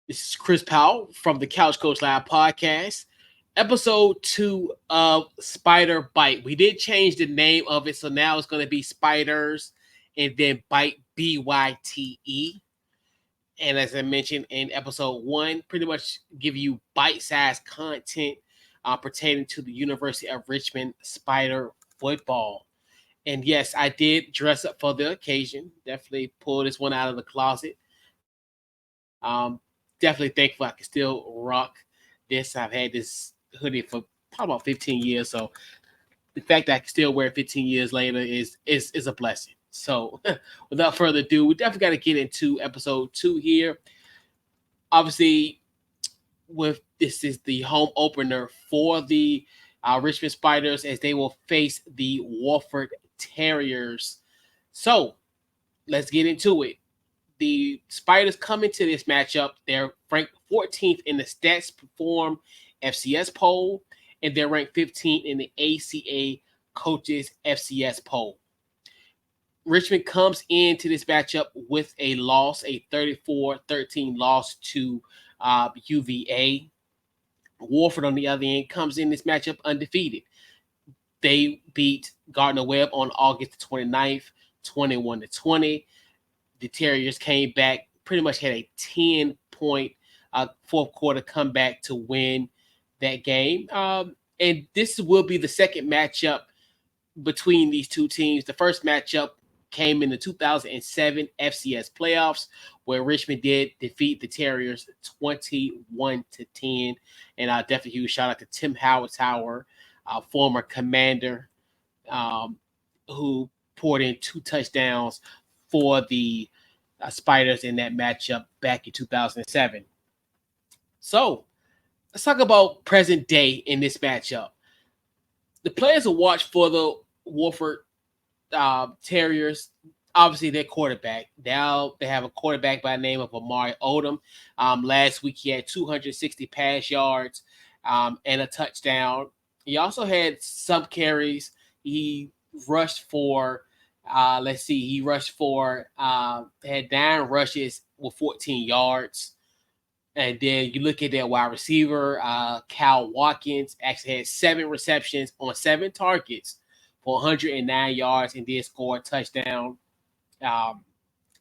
This is Chris Powell from the Couch Coach Live podcast, episode 2 of Spider Byte. We did change the name of it, so now it's going to be Spiders and then Byte, BYTE. And as I mentioned in episode 1, pretty much give you bite-sized content pertaining to the University of Richmond Spider football. And yes, I did dress up for the occasion. Definitely pull this one out of the closet. Definitely thankful I can still rock this. I've had this hoodie for probably about 15 years. So the fact that I can still wear it 15 years later is a blessing. So without further ado, we definitely got to get into episode 2 here. Obviously, with this is the home opener for the Richmond Spiders as they will face the Wofford Terriers. So let's get into it. The Spiders come into this matchup. They're ranked 14th in the Stats Perform FCS poll, and they're ranked 15th in the ACA Coaches FCS poll. Richmond comes into this matchup with a loss, a 34-13 loss to UVA. Wofford, on the other end, comes in this matchup undefeated. They beat Gardner Webb on August 29th, 21-20. The Terriers came back, pretty much had a 10-point fourth quarter comeback to win that game. And this will be the second matchup between these two teams. The first matchup came in the 2007 FCS playoffs, where Richmond did defeat the Terriers 21-10. And definitely huge shout out to Tim Howard-Tower, former commander, who poured in 2 touchdowns for the Spiders in that matchup back in 2007. So let's talk about present day in this matchup. The players to watch for the Wofford Terriers, obviously their quarterback. Now they have a quarterback by the name of Amari Odom. Last week he had 260 pass yards and a touchdown. He also had some carries. He rushed for he rushed for had 9 rushes with 14 yards. And then you look at that wide receiver, Cal Watkins actually had 7 receptions on 7 targets for 109 yards and did score a touchdown. Um,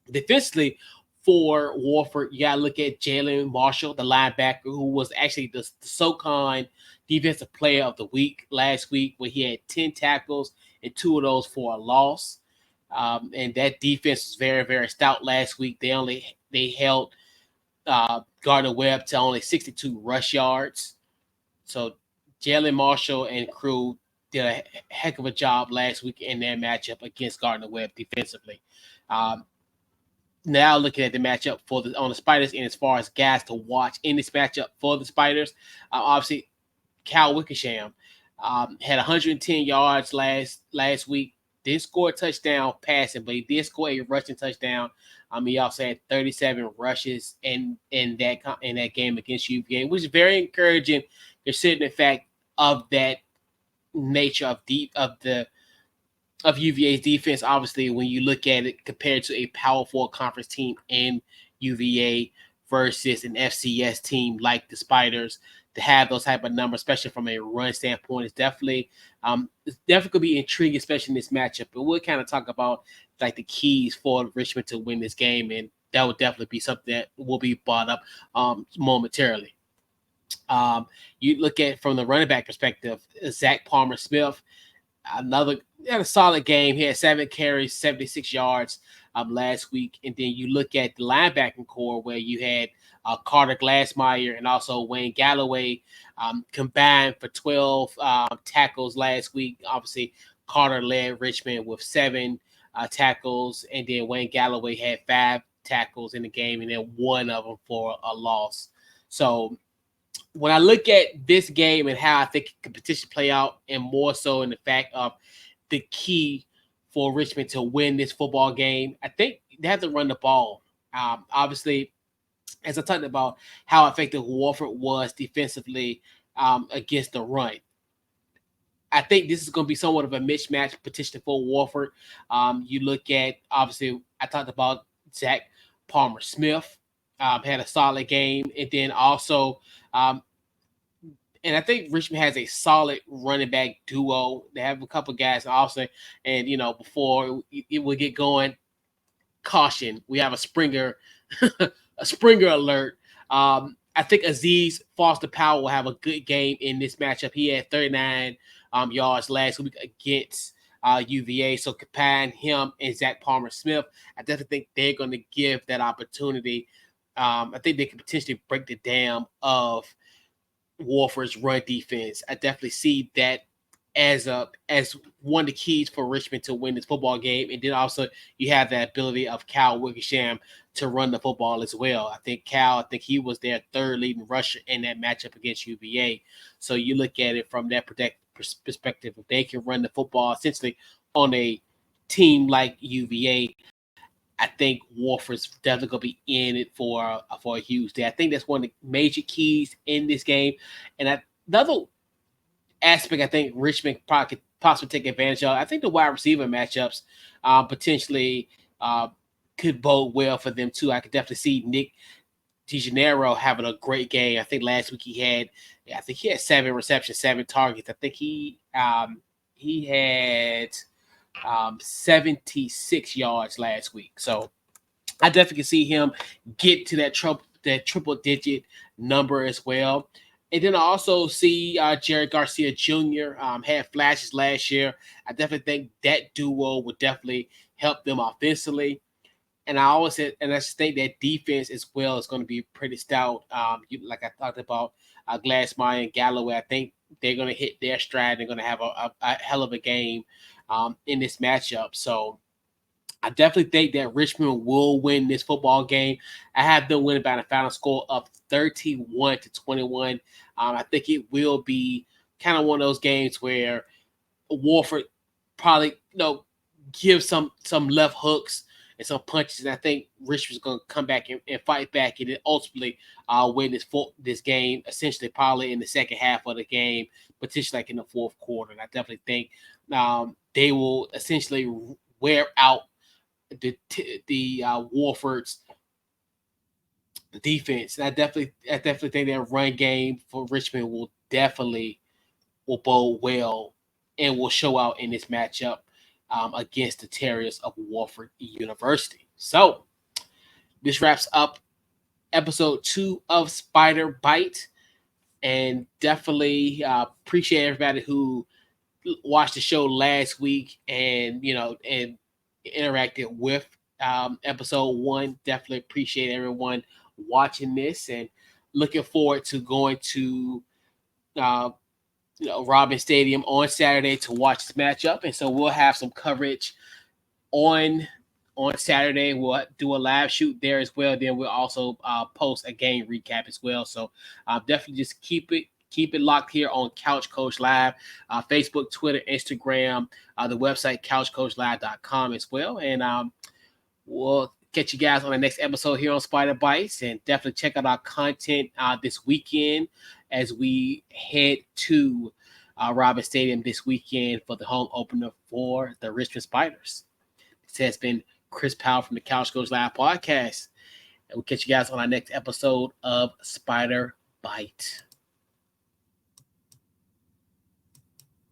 Defensively for Wofford, you got to look at Jalen Marshall, the linebacker, who was actually the SoCon Defensive Player of the Week last week, where he had 10 tackles and 2 of those for a loss. And that defense was very, very stout last week. They held Gardner Webb to only 62 rush yards. So Jalen Marshall and crew did a heck of a job last week in their matchup against Gardner Webb defensively. Um, Now looking at the matchup on the Spiders, and as far as guys to watch in this matchup for the Spiders, obviously Cal Wickersham had 110 yards last week. Didn't score a touchdown passing, but he did score a rushing touchdown. He also had 37 rushes in that game against UVA, which is very encouraging considering the fact of that nature of UVA's defense. Obviously, when you look at it compared to a Power Four conference team in UVA versus an FCS team like the Spiders, to have those type of numbers, especially from a run standpoint, it's definitely gonna be intriguing, especially in this matchup. But we'll kind of talk about like the keys for Richmond to win this game, and that would definitely be something that will be brought up momentarily. You look at from the running back perspective, Zach Palmer Smith, had a solid game. He had 7 carries, 76 yards last week. And then you look at the linebacking core where you had Carter Glassmeyer and also Wayne Galloway combined for 12 tackles last week. Obviously, Carter led Richmond with 7 tackles, and then Wayne Galloway had 5 tackles in the game, and then 1 of them for a loss. So when I look at this game and how I think it could potentially play out, and more so in the fact of the key for Richmond to win this football game, I think they have to run the ball. Obviously, as I talked about how effective Wofford was defensively against the run, I think this is going to be somewhat of a mismatch potentially for Wofford. You look at, obviously, I talked about Zach Palmer Smith. had a solid game, and then also, and I think Richmond has a solid running back duo. They have a couple guys also, and before it will get going, caution, we have a Springer, a Springer alert. I think Aziz Foster Powell will have a good game in this matchup. He had 39 yards last week against UVA. So combine him and Zach Palmer Smith, I definitely think they're going to give that opportunity. I think they can potentially break the dam of Wofford's run defense. I definitely see that as one of the keys for Richmond to win this football game. And then also you have that ability of Cal Wickersham to run the football as well. I think he was their third leading rusher in that matchup against UVA. So you look at it from that perspective. If they can run the football essentially on a team like UVA, I think Wofford's definitely going to be in it for a huge day. I think that's one of the major keys in this game. And another aspect I think Richmond could possibly take advantage of, I think the wide receiver matchups potentially could bode well for them too. I could definitely see Nick DeGennaro having a great game. I think last week he had 7 receptions, 7 targets. I think he had 76 yards last week. So I definitely can see him get to that triple digit number as well. And then I also see Jared Garcia Jr. Had flashes last year. I definitely think that duo would definitely help them offensively. And I just think that defense as well is going to be pretty stout. Like I talked about Glassmeyer and Galloway, I think they're going to hit their stride. They're going to have a hell of a game in this matchup. So I definitely think that Richmond will win this football game. I have them winning by a final score of 31-21. I think it will be kind of one of those games where Wofford probably give some left hooks and some punches, and I think Richmond's going to come back and fight back, and then ultimately win this game. Essentially, probably in the second half of the game, potentially like in the fourth quarter. And I definitely think they will essentially wear out the Wofford's defense. And I definitely think that run game for Richmond will bode well and will show out in this matchup against the Terriers of Wofford University. So this wraps up episode 2 of Spider Byte, and definitely appreciate everybody who watched the show last week and interacted with episode 1. Definitely appreciate everyone watching this, and looking forward to going to Robin Stadium on Saturday to watch this matchup. And so we'll have some coverage on Saturday. We'll do a live shoot there as well. Then we'll also post a game recap as well. So definitely just keep it locked here on Couch Coach Live, Facebook, Twitter, Instagram, the website couchcoachlive.com as well. And we'll catch you guys on the next episode here on Spider Bites, and definitely check out our content this weekend as we head to Robin Stadium this weekend for the home opener for the Richmond Spiders. This has been Chris Powell from the Couch Coach Live podcast, and we'll catch you guys on our next episode of Spider Bite.